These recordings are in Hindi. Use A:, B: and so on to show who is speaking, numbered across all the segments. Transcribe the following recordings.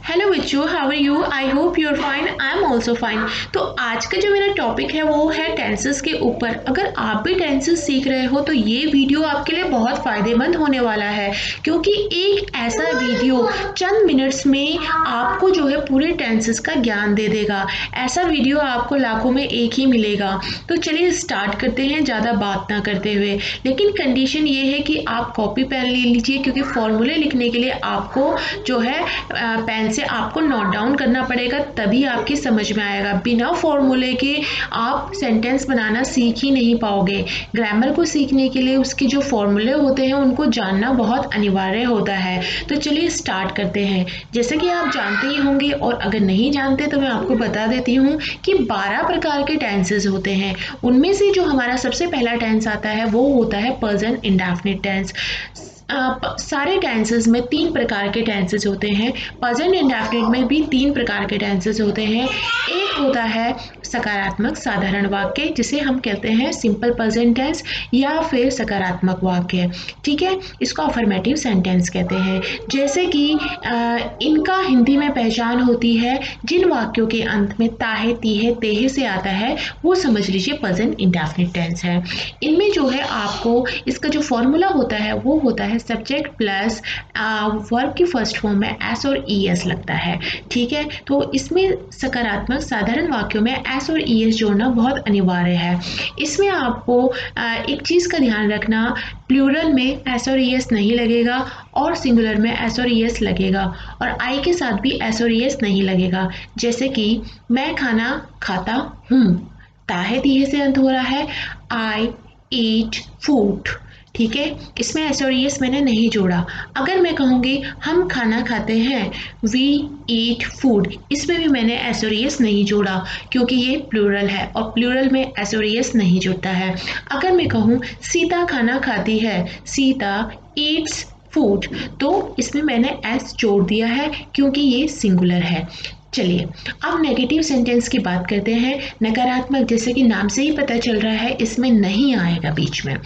A: हेलो बच्चों, how are you? I hope you are fine. I am also fine. तो आज का जो मेरा टॉपिक है वो है टेंसेस के ऊपर। अगर आप भी टेंसेस सीख रहे हो तो ये वीडियो आपके लिए बहुत फ़ायदेमंद होने वाला है, क्योंकि एक ऐसा वीडियो चंद मिनट्स में आपको जो है पूरे टेंसेस का ज्ञान दे देगा। ऐसा वीडियो आपको लाखों में एक ही मिलेगा। तो चलिए स्टार्ट करते हैं ज़्यादा बात ना करते हुए। लेकिन कंडीशन ये है कि आप कॉपी पेन ले लीजिए, क्योंकि फॉर्मूले लिखने के लिए आपको जो है पेन से आपको नोट डाउन करना पड़ेगा, तभी आपकी समझ में आएगा। बिना फॉर्मूले के आप सेंटेंस बनाना सीख ही नहीं पाओगे। ग्रामर को सीखने के लिए उसके जो फॉर्मूले होते हैं उनको जानना बहुत अनिवार्य होता है। तो चलिए स्टार्ट करते हैं। जैसे कि आप जानते ही होंगे, और अगर नहीं जानते तो मैं आपको बता देती हूँ कि 12 प्रकार के टेंसेस होते हैं। उनमें से जो हमारा सबसे पहला टेंस आता है वो होता है प्रेजेंट इंडेफिनिट टेंस। सारे टेंसेस में 3 प्रकार के टेंसेस होते हैं। प्रेजेंट इंडेफिनिट में भी 3 प्रकार के टेंसेस होते हैं। एक होता है सकारात्मक साधारण वाक्य, जिसे हम कहते हैं सिंपल प्रेजेंट टेंस या फिर सकारात्मक वाक्य। ठीक है, इसको अफर्मेटिव सेंटेंस कहते हैं। जैसे कि इनका हिंदी में पहचान होती है, जिन वाक्यों के अंत में ताहे तीहे तेहे से आता है वो समझ लीजिए प्रेजेंट इंडेफिनिट टेंस है। इनमें जो है आपको इसका जो फॉर्मूला होता है वो होता है सब्जेक्ट प्लस वर्ब की फर्स्ट फॉर्म में एस और ई एस लगता है। ठीक है, तो इसमें सकारात्मक साधारण वाक्यों में एस और ई एस जोड़ना बहुत अनिवार्य है। इसमें आपको एक चीज़ का ध्यान रखना, प्लूरल में एस और ई एस नहीं लगेगा और सिंगुलर में एस और ई एस लगेगा, और आई के साथ भी एस और ई एस नहीं लगेगा। जैसे कि मैं खाना खाता हूँ, ताहे तीहे से अंत हो रहा है, आई ईट फूड। ठीक है, इसमें एस और एस मैंने नहीं जोड़ा। अगर मैं कहूँगी हम खाना खाते हैं, वी ईट फूड, इसमें भी मैंने एस और एस नहीं जोड़ा, क्योंकि ये प्लूरल है और प्लूरल में एस और एस नहीं जुड़ता है। अगर मैं कहूँ सीता खाना खाती है, सीता ईट्स फूड, तो इसमें मैंने एस जोड़ दिया है क्योंकि ये सिंगुलर है। चलिए अब नेगेटिव सेंटेंस की बात करते हैं। नकारात्मक, जैसे कि नाम से ही पता चल रहा है, इसमें नहीं आएगा बीच में।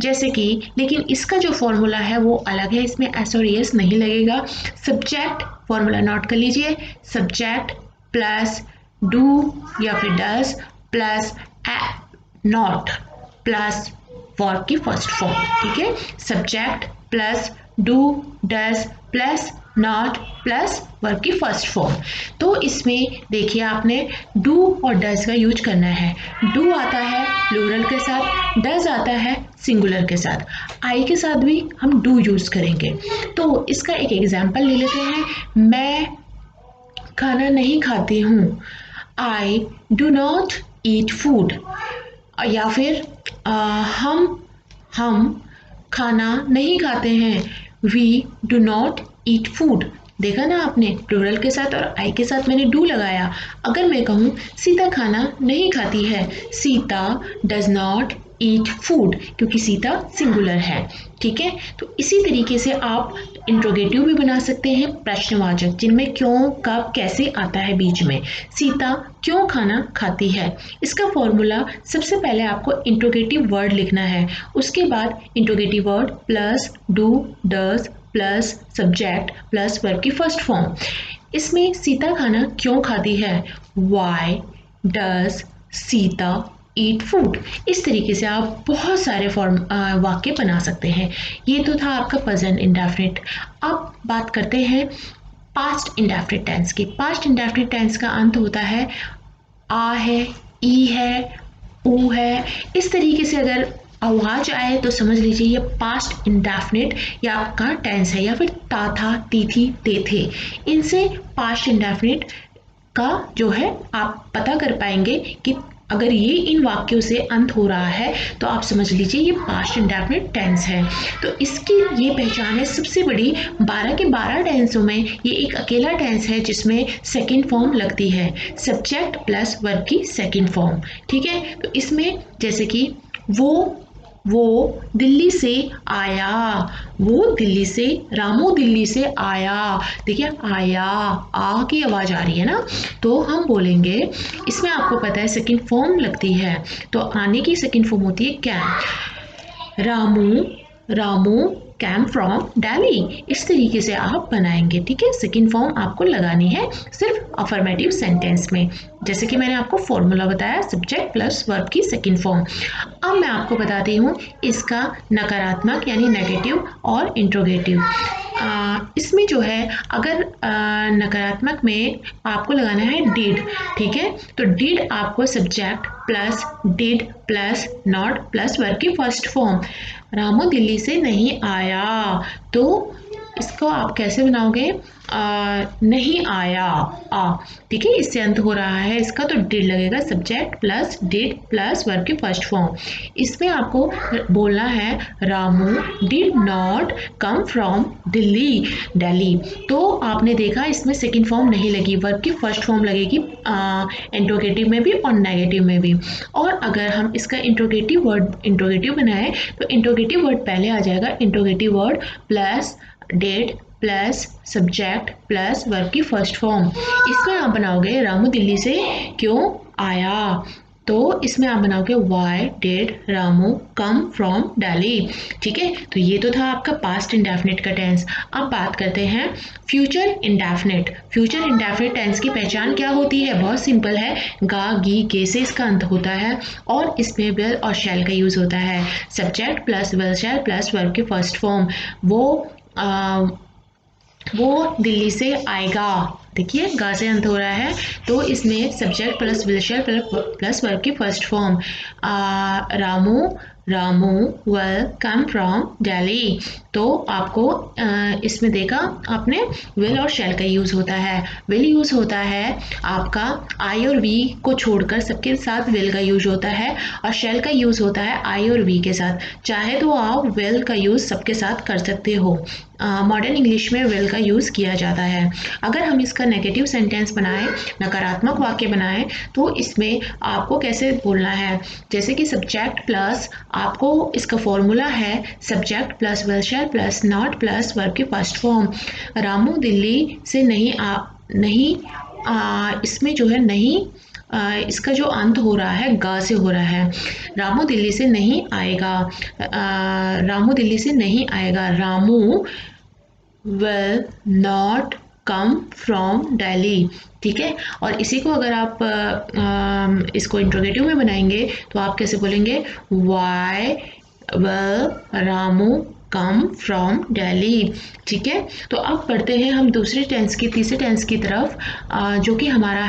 A: जैसे कि लेकिन इसका जो फॉर्मूला है वो अलग है, इसमें एस और एस नहीं लगेगा। सब्जेक्ट फॉर्मूला नोट कर लीजिए, सब्जेक्ट प्लस डू या फिर does plus not plus verb की फर्स्ट फॉर्म। ठीक है, subject plus do does plus not plus verb की फर्स्ट फॉर्म। तो इसमें देखिए आपने डू और डज का यूज करना है। डू आता है प्लूरल के साथ, डज आता है सिंगुलर के साथ, आई के साथ भी हम डू यूज करेंगे। तो इसका एक एग्जाम्पल ले लेते हैं। मैं खाना नहीं खाती हूँ, I do not eat food. या फिर हम खाना नहीं खाते हैं, we do not eat food. देखा ना आपने, प्लूरल के साथ और आई के साथ मैंने डू लगाया। अगर मैं कहूँ सीता खाना नहीं खाती है, Sita does not eat food, क्योंकि सीता सिंगुलर है। ठीक है, तो इसी तरीके से आप इंट्रोगेटिव भी बना सकते हैं, प्रश्नवाचक, जिनमें क्यों कब कैसे आता है बीच में। सीता क्यों खाना खाती है, इसका फॉर्मूला सबसे पहले आपको इंट्रोगेटिव वर्ड लिखना है, उसके बाद interrogative word plus do does plus subject plus verb की फर्स्ट फॉर्म। इसमें सीता खाना क्यों खाती है, why does Sita eat food. इस तरीके से आप बहुत सारे वाक्य बना सकते हैं। ये तो था आपका प्रेजेंट इंडेफिनिट। अब बात करते हैं पास्ट इंडेफिनिट टेंस की। पास्ट इंडेफिनिट टेंस का अंत होता है आ है, ई है, ऊ है। इस तरीके से अगर आवाज आए तो समझ लीजिए ये पास्ट इंडेफिनिट या आपका टेंस है, या फिर ता था ती थी ते थे। इनसे पास्ट इंडेफिनिट का जो है आप पता कर पाएंगे कि अगर ये इन वाक्यों से अंत हो रहा है तो आप समझ लीजिए ये पास्ट इंडेफिनिट टेंस है। तो इसकी ये पहचान है सबसे बड़ी। 12 के 12 टेंसों में ये एक अकेला टेंस है जिसमें सेकंड फॉर्म लगती है, सब्जेक्ट प्लस वर्ब की सेकंड फॉर्म। ठीक है, तो इसमें जैसे कि वो दिल्ली से आया, वो दिल्ली से, रामू दिल्ली से आया। देखिए आया, आ की आवाज आ रही है ना, तो हम बोलेंगे, इसमें आपको पता है सेकंड फॉर्म लगती है, तो आने की सेकंड फॉर्म होती है can. Ramu came from Delhi. इस तरीके से आप बनाएंगे, ठीक है। सेकंड फॉर्म आपको लगानी है सिर्फ अफर्मेटिव सेंटेंस में, जैसे कि मैंने आपको फॉर्मूला बताया सब्जेक्ट प्लस वर्ब की सेकंड फॉर्म। अब मैं आपको बताती हूँ इसका नकारात्मक यानी नेगेटिव और इंट्रोगेटिव। इसमें जो है अगर नकारात्मक में आपको लगाना है डिड, ठीक है। तो डिड आपको subject plus did plus not plus verb की फर्स्ट फॉर्म। रामू दिल्ली से नहीं आया, तो इसको आप कैसे बनाओगे? नहीं आया, ठीक है, इससे अंत हो रहा है इसका, तो डिड लगेगा subject plus did plus verb की फर्स्ट फॉर्म। इसमें आपको बोलना है Ramu did not come from Delhi. तो आपने देखा इसमें सेकंड फॉर्म नहीं लगी, वर्ब की फर्स्ट फॉर्म लगेगी इंट्रोगेटिव में भी और नेगेटिव में भी। और अगर हम इसका इंट्रोगेटिव बनाए तो इंट्रोगेटिव वर्ड पहले आ जाएगा, interrogative word plus dead plus subject plus verb की फर्स्ट फॉर्म। इसमें आप बनाओगे रामू दिल्ली से क्यों आया, तो इसमें आप बनाओगे why did Ramu come from Delhi, ठीक है। तो ये तो था आपका पास्ट इंडेफिनिट का टेंस। अब बात करते हैं future indefinite. Future indefinite tense की पहचान क्या होती है? बहुत सिंपल है, गा गी के से इसका अंत होता है और इसमें विल और शैल का यूज होता है। Subject plus will shall plus verb की फर्स्ट फॉर्म। वो दिल्ली से आएगा, देखिए गा से अंत हो रहा है, तो इसमें subject plus will shall plus verb की first form. Ramu will come from Delhi, तो आपको इसमें देखा आपने विल और शैल का यूज होता है। विल यूज होता है आपका आई और वी को छोड़कर, सबके साथ विल का यूज होता है, और शैल का यूज होता है आई और वी के साथ। चाहे तो आप विल का यूज सबके साथ कर सकते हो, मॉडर्न इंग्लिश में विल का यूज़ किया जाता है। अगर हम इसका नेगेटिव सेंटेंस बनाएं, नकारात्मक वाक्य बनाएं, तो इसमें आपको कैसे बोलना है? जैसे कि सब्जेक्ट प्लस, आपको इसका फॉर्मूला है subject plus will shall plus not plus verb की फर्स्ट फॉर्म। रामू दिल्ली से इसमें जो है नहीं, इसका जो अंत हो रहा है गा से हो रहा है। रामू दिल्ली से नहीं आएगा, रामू दिल्ली से नहीं आएगा, Ramu will not come from Delhi, ठीक है। और इसी को अगर आप इसको इंट्रोगेटिव में बनाएंगे तो आप कैसे बोलेंगे? Why will Ramu come from Delhi, ठीक है। तो अब पढ़ते हैं हम दूसरे टेंस की, तीसरे टेंस की तरफ, जो कि हमारा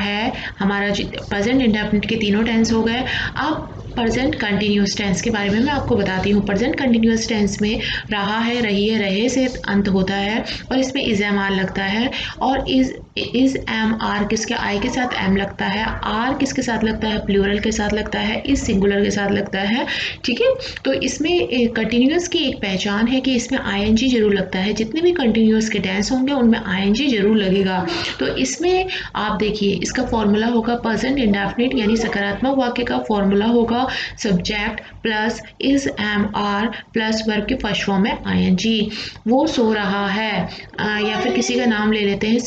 A: प्रेजेंट इंडेफिनिट के तीनों टेंस हो गए। अब प्रेजेंट कंटिन्यूस टेंस के बारे में मैं आपको बताती हूँ। प्रेजेंट कंटिन्यूस टेंस में रहा है, रही है, रहे से अंत होता है और इसमें इज एम आर लगता है, और इज एम आर किसके? आई के साथ एम लगता है, आर किसके साथ लगता है? प्लूरल के साथ लगता है, इज सिंगुलर के साथ लगता है, ठीक है। तो इसमें कंटिन्यूस की एक पहचान है कि इसमें आईएनजी जरूर लगता है, जितने भी कंटिन्यूस के टेंस होंगे उनमें आईएनजी जरूर लगेगा। तो इसमें आप देखिए इसका फॉर्मूला होगा प्रेजेंट इंडेफिनिट यानी सकारात्मक वाक्य का फॉर्मूला होगा subject plus is am are plus verb के फर्स्ट फॉर्म में आईएनजी। वो सो रहा है, या फिर किसी का नाम ले लेते हैं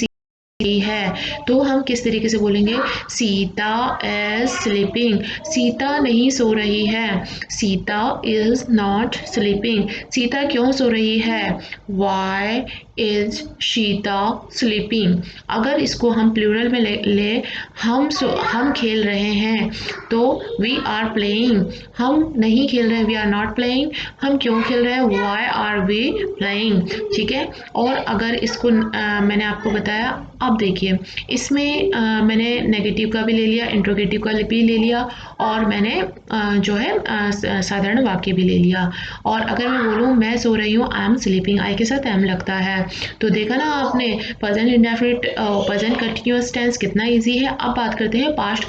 A: है, तो हम किस तरीके से बोलेंगे? सीता इज स्लीपिंग, सीता नहीं सो रही है, Sita is not sleeping, Sita क्यों सो रही है? Why is Sita sleeping. अगर इसको हम प्लूरल में ले हम खेल रहे हैं, तो वी आर प्लेइंग, हम नहीं खेल रहे हैं, वी आर नॉट प्लेइंग, हम क्यों खेल रहे हैं? वाई आर वी प्लेइंग, ठीक है। और अगर इसको मैंने आपको बताया, अब देखिए इसमें मैंने नेगेटिव का भी ले लिया, इंट्रोगेटिव का भी ले लिया, और मैंने जो है साधारण वाक्य भी ले लिया। और अगर मैं बोलूँ मैं सो रही हूँ, आई एम स्लीपिंग, आई के साथ एम लगता है। तो देखा ना आपने present indefinite present continuous tense कितना इजी है। अब बात करते हैं पास्ट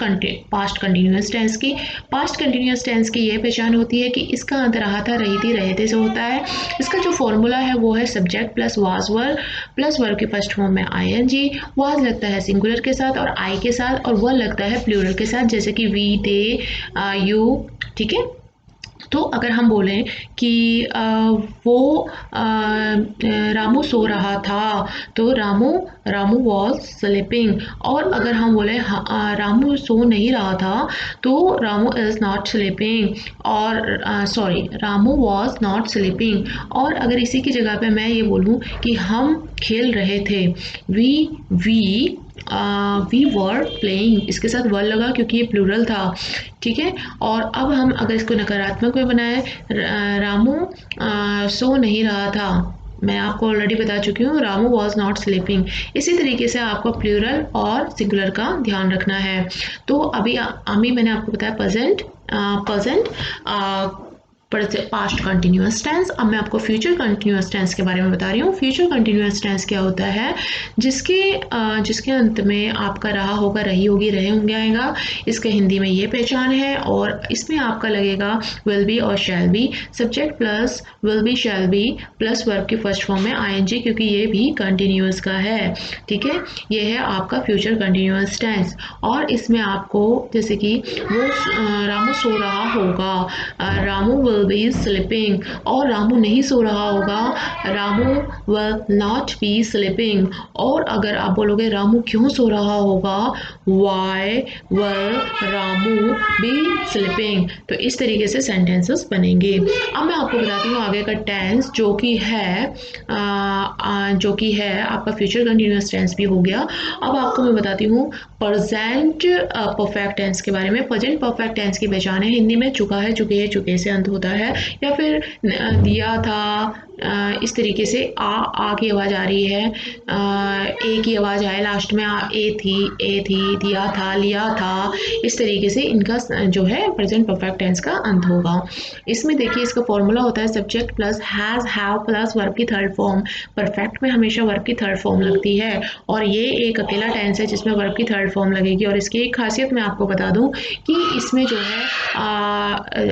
A: कंटिन्यूअस टेंस की। पास्ट कंटिन्यूअस टेंस की ये पहचान होती है कि इसका अंत रहा था, रही थी, रहे थे से होता है। इसका जो फॉर्मूला है वो है subject plus was were plus verb के फर्स्ट फॉर्म में आईएनजी। वाज लगता है सिंगुलर के साथ और आई के साथ, और वर लगता है प्लूरल के साथ, जैसे कि वी, दे, यू, ठीक है। तो अगर हम बोलें कि वो रामू सो रहा था, तो रामू वॉज स्लीपिंग। और अगर हम बोले रामू सो नहीं रहा था, तो रामू इज़ नॉट स्लीपिंग। और sorry, Ramu was not sleeping. और अगर इसी की जगह पे मैं ये बोलूँ कि हम खेल रहे थे, वी वर प्लेइंग, इसके साथ वर लगा क्योंकि ये प्लूरल था, ठीक है। और अब हम अगर इसको नकारात्मक में बनाए, रामू सो नहीं रहा था, मैं आपको ऑलरेडी बता चुकी हूँ, रामू वॉज नॉट स्लीपिंग। इसी तरीके से आपको प्लूरल और सिंगुलर का ध्यान रखना है। तो अभी मैंने आपको बताया प्रेजेंट पास्ट कंटिन्यूअस टेंस। अब मैं आपको फ्यूचर कंटिन्यूअस टेंस के बारे में बता रही हूँ। फ्यूचर कंटिन्यूअस टेंस क्या होता है? जिसके अंत में आपका रहा होगा, रही होगी, रहे होंगे आएगा। इसका हिंदी में ये पहचान है। और इसमें आपका लगेगा विल बी और shall be, subject plus will be shall be plus verb की फर्स्ट फॉर्म में आईएनजी, क्योंकि ये भी कंटिन्यूअस का है, ठीक है। ये है आपका फ्यूचर कंटिन्यूअस टेंस। और इसमें आपको जैसे कि वो रामू सो रहा होगा, रामू विल बी स्लीपिंग। और रामू नहीं सो रहा होगा, Ramu will not be sleeping. और अगर आप बोलोगे रामू क्यों सो रहा होगा, why will Ramu be sleeping. तो इस तरीके से सेंटेंसेस बनेंगे। अब मैं आपको बताती हूँ आगे का टेंस, जो कि है आपका फ्यूचर कंटिन्यूअस टेंस भी हो गया। अब आपको मैं बताती हूँ प्रेजेंट परफेक्ट टेंस के बारे में। प्रेजेंट परफेक्ट टेंस की पहचान है हिंदी में चुका है, चुके है, चुके से अंत होता है, या फिर दिया था, इस तरीके से आ की आवाज़ आ रही है, ए की आवाज़ आए लास्ट में, ए थी, दिया था, लिया था। इस तरीके से इनका जो है प्रेजेंट परफेक्ट टेंस का अंत होगा। इसमें देखिए इसका फॉर्मूला होता है subject plus has have plus verb की थर्ड फॉर्म। परफेक्ट में हमेशा वर्ब की थर्ड फॉर्म लगती है, और ये एक अकेला टेंस है जिसमें वर्ब की थर्ड फॉर्म लगेगी। और इसकी एक खासियत मैं आपको बता दूं कि इसमें जो है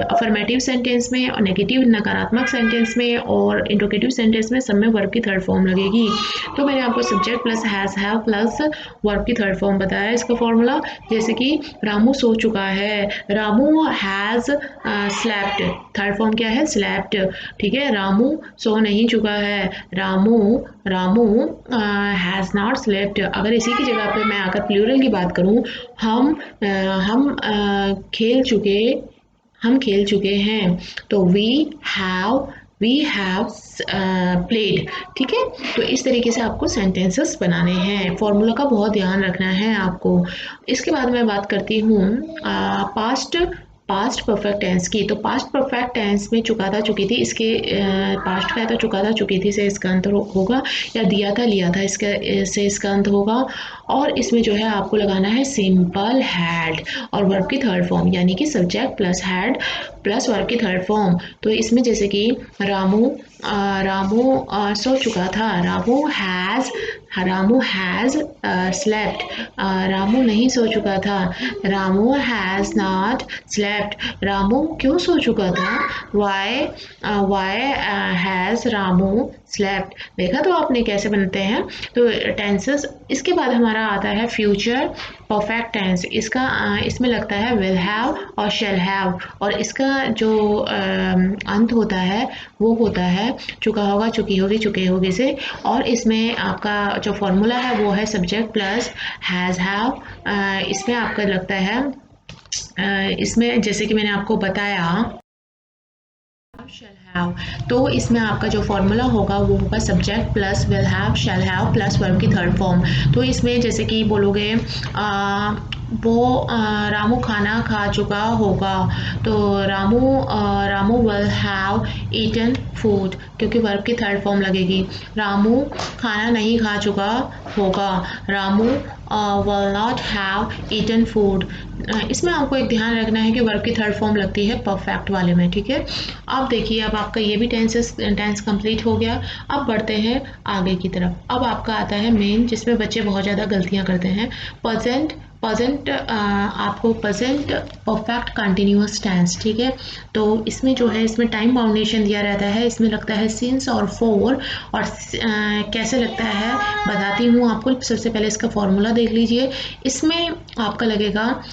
A: अफर्मेटिव सेंटेंस में और नेगेटिव नकारात्मक सेंटेंस में और इंट्रोगेटिव सेंटेंस में सब में वर्ब की थर्ड फॉर्म लगेगी। तो मैंने आपको subject plus has have plus verb की थर्ड फॉर्म बताया इसका फॉर्मूला। जैसे कि रामू सो चुका है, Ramu has slept, third form क्या है? स्लेप्ट, ठीक है। रामू सो नहीं चुका है, रामू हैज़ नॉट स्लेप्ट। अगर इसी की जगह पे मैं अगर प्लूरल की बात करूँ, हम खेल चुके हैं, तो वी हैव प्लेड, ठीक है। तो इस तरीके से आपको सेंटेंसेस बनाने हैं, फॉर्मूला का बहुत ध्यान रखना है आपको। इसके बाद मैं बात करती हूँ पास्ट परफेक्ट टेंस की। तो पास्ट परफेक्ट टेंस में चुका था, चुकी थी, इसके पास्ट का है तो चुका था, चुकी थी से इसका अंत होगा, या दिया था, लिया था इसके से इसका अंत होगा। और इसमें जो है आपको लगाना है सिंपल हैड और वर्ब की थर्ड फॉर्म, यानी कि subject plus had plus verb की थर्ड फॉर्म। तो इसमें जैसे कि रामू सो चुका था, रामू हैज़ स्लेप्ट। रामू नहीं सो चुका था, Ramu has not slept. Ramu क्यों सो चुका था, वाई हैज़ रामू स्लेप्ट। देखा तो आपने कैसे बनते हैं तो टेंसेस। इसके बाद हमारा आता है फ्यूचर परफेक्ट टेंस। इसमें लगता है विल हैव और शैल हैव, और इसका जो अंत होता है वो होता है चुका होगा, चुकी होगी, चुके होगे से। और इसमें आपका जो फॉर्मूला है वो है सब्जेक्ट प्लस हैज़ हैव। इसमें आपका लगता है इसमें जैसे कि मैंने आपको बताया शैल हैव, तो इसमें आपका जो फॉर्मूला होगा वो होगा subject plus will have shall have plus verb की थर्ड फॉर्म। तो इसमें जैसे कि बोलोगे रामू खाना खा चुका होगा, तो Ramu will have eaten food, क्योंकि वर्ब की थर्ड फॉर्म लगेगी। रामू खाना नहीं खा चुका होगा, Ramu will not have eaten food. इसमें आपको एक ध्यान रखना है कि वर्ब की थर्ड फॉर्म लगती है परफेक्ट वाले में, ठीक है। अब देखिए, अब आपका ये भी टेंस कंप्लीट हो गया। अब बढ़ते हैं आगे की तरफ। अब आपका आता है मेन, जिसमें बच्चे बहुत ज़्यादा गलतियाँ करते हैं, प्रेजेंट प्रेजेंट आपको प्रेजेंट परफेक्ट कंटिन्यूअस टेंस, ठीक है। तो इसमें जो है इसमें टाइम बाउंडेशन दिया रहता है, इसमें लगता है सिंस और फॉर। और कैसे लगता है बताती हूँ आपको। सबसे पहले इसका फॉर्मूला देख लीजिए। इसमें आपका लगेगा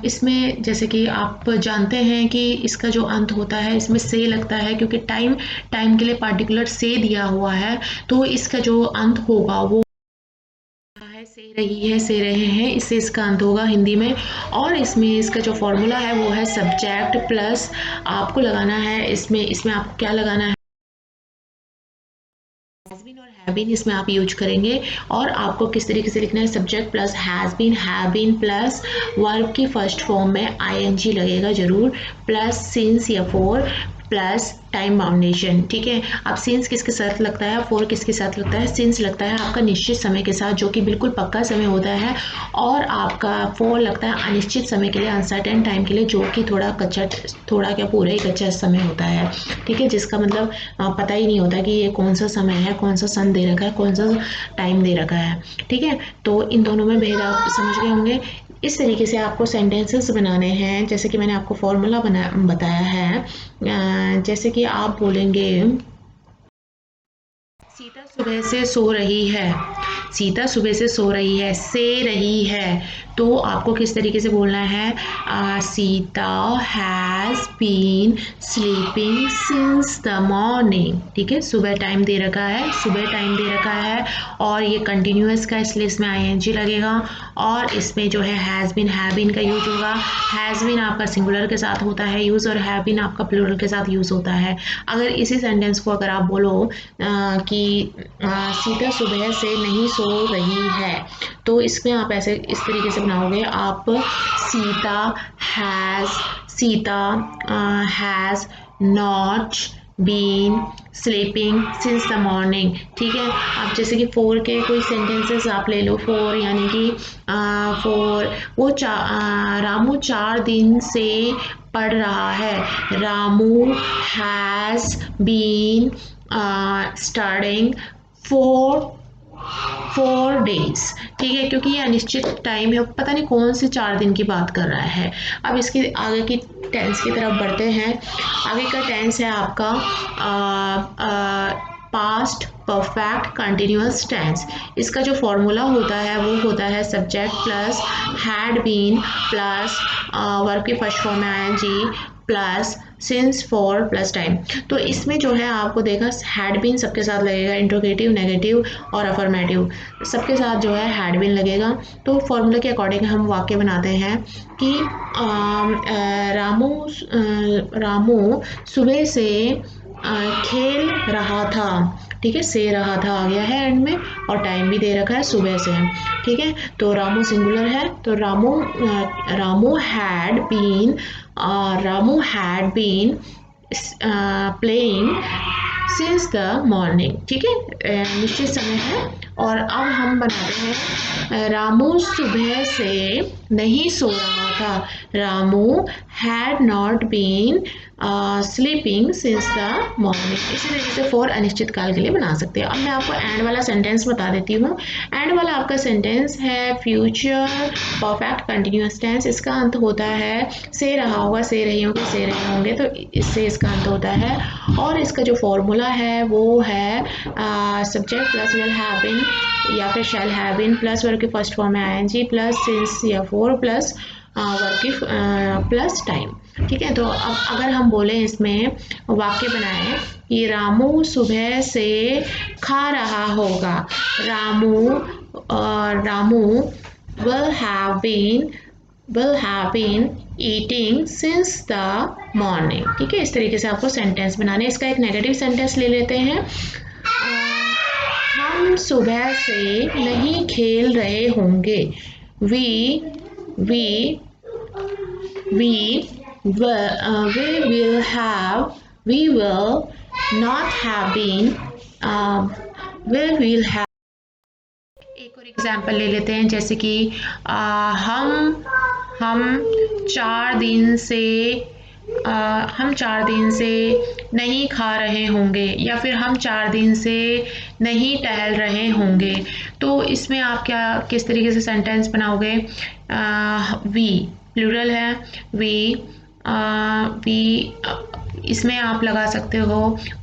A: इसमें जैसे कि आप जानते हैं कि इसका जो अंत होता है इसमें से लगता है, क्योंकि टाइम टाइम के लिए पार्टिकुलर से दिया हुआ है, तो इसका जो अंत होगा वो है से रही है, से रहे हैं, इससे इसका अंत होगा हिंदी में। और इसमें इसका जो फॉर्मूला है वो है सब्जेक्ट प्लस आपको लगाना है इसमें आपको क्या लगाना है, हैज़ बीन और हैव बीन इसमें आप यूज करेंगे। और आपको किस तरीके से लिखना है, subject plus has been, have been plus verb की फर्स्ट फॉर्म में आईएनजी लगेगा जरूर, प्लस सिंस या फॉर प्लस टाइम बाउंडेशन, ठीक है। अब सिंस किसके साथ लगता है, फॉर किसके साथ लगता है, सिंस लगता है आपका निश्चित समय के साथ जो कि बिल्कुल पक्का समय होता है, और आपका फॉर लगता है अनिश्चित समय के लिए, अनसर्टेन टाइम के लिए, जो कि थोड़ा क्या पूरा ही कच्चा समय होता है, ठीक है, जिसका मतलब पता ही नहीं होता कि ये कौन सा समय है, कौन सा सन दे रखा है, कौन सा टाइम दे रखा है, ठीक है। तो इन दोनों में भेद आप समझ गए होंगे। इस तरीके से आपको सेंटेंसेस बनाने हैं, जैसे कि मैंने आपको फॉर्मूला बताया है। जैसे कि आप बोलेंगे सीता सुबह से सो रही है, सीता सुबह से सो रही है, से रही है, तो आपको किस तरीके से बोलना है, Sita has been sleeping since the morning, ठीक है। सुबह टाइम दे रखा है, सुबह टाइम दे रखा है, और ये कंटिन्यूअस का इसलिए इसमें आईएनजी लगेगा, और इसमें जो है हैज़ बीन हैव बीन का यूज होगा। हैज़ बीन आपका सिंगुलर के साथ होता है यूज़, और हैव बीन आपका प्लूरल के साथ यूज़ होता है। अगर इसी सेंटेंस को अगर आप बोलो कि सीता सुबह से नहीं सो रही है, तो इसमें आप ऐसे इस तरीके से बनाओगे आप, Sita has not been sleeping since the morning, ठीक है। अब जैसे कि फोर के कोई सेंटेंसेस आप ले लो, फोर यानी कि फोर वो रामू 4 दिन से पढ़ रहा है, Ramu has been starting four days, ठीक है, क्योंकि ये अनिश्चित टाइम है, पता नहीं कौन से 4 दिन की बात कर रहा है। अब इसके आगे की टेंस की तरफ बढ़ते हैं। आगे का टेंस है आपका पास्ट परफेक्ट कंटिन्यूअस टेंस। इसका जो फॉर्मूला होता है वो होता है subject plus had been plus verb की फर्स्ट फॉर्म में ING plus since for plus time. तो इसमें जो है आपको देखा हैड बीन सबके साथ लगेगा, इंट्रोगेटिव, नेगेटिव और अफर्मेटिव सबके साथ जो है हैड बीन लगेगा। तो फॉर्मूला के अकॉर्डिंग हम वाक्य बनाते हैं कि रामू सुबह से खेल रहा था, ठीक है, से रहा था आ गया है एंड में, और टाइम भी दे रखा है सुबह से, ठीक है। तो रामू सिंगुलर है, तो Ramu had been playing since the morning, ठीक है, निश्चित समय है। और अब हम बनाते हैं रामू सुबह से नहीं सो रहा था, Ramu had not been sleeping since the morning. इसी तरीके से फॉर अनिश्चित काल के लिए बना सकते हैं। अब मैं आपको एंड वाला सेंटेंस बता देती हूँ। एंड वाला आपका सेंटेंस है फ्यूचर परफेक्ट कंटिन्यूअस टेंस। इसका अंत होता है से रहा होगा, से रही होंगे, से रहे होंगे, तो इससे इसका अंत होता है। और इसका जो फॉर्मूला है वो है subject plus will have been या फिर shall have been plus verb की फर्स्ट फॉर्म में आईएनजी प्लस सिंस या फॉर प्लस वर्ब की प्लस टाइम, ठीक है। तो अब अगर हम बोले इसमें वाक्य बनाए कि रामू सुबह से खा रहा होगा, Ramu will have been eating since the morning, ठीक है। इस तरीके से आपको सेंटेंस बनाने। इसका एक नेगेटिव सेंटेंस ले लेते हैं। हम सुबह से नहीं खेल रहे होंगे, we will not have been we will have। एक और एग्जाम्पल ले लेते हैं, जैसे कि हम 4 दिन से हम 4 दिन से नहीं खा रहे होंगे या फिर हम 4 दिन से नहीं टहल रहे होंगे। तो इसमें आप क्या किस तरीके से सेंटेंस बनाओगे? वी प्लूरल है, वी इसमें आप लगा सकते हो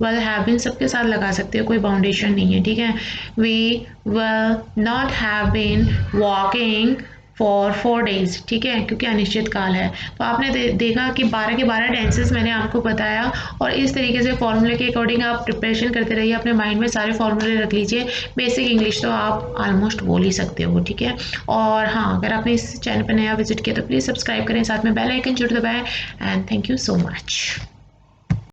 A: विल हैव बीन, सबके साथ लगा सकते हो, कोई बाउंडेशन नहीं है, ठीक है। We will not have been walking for 4 days, ठीक है, क्योंकि अनिश्चित काल है। तो आपने देखा कि 12 के 12 टेंसेस मैंने आपको बताया, और इस तरीके से फॉर्मूले के अकॉर्डिंग आप प्रिपरेशन करते रहिए, अपने माइंड में सारे फॉर्मूले रख लीजिए। बेसिक इंग्लिश तो आप ऑलमोस्ट बोल ही सकते हो, ठीक है। और हाँ, अगर आपने इस चैनल पर नया विजिट किया तो प्लीज़ सब्सक्राइब करें, साथ में बेल आइकन जरूर दबाएं। And thank you so much.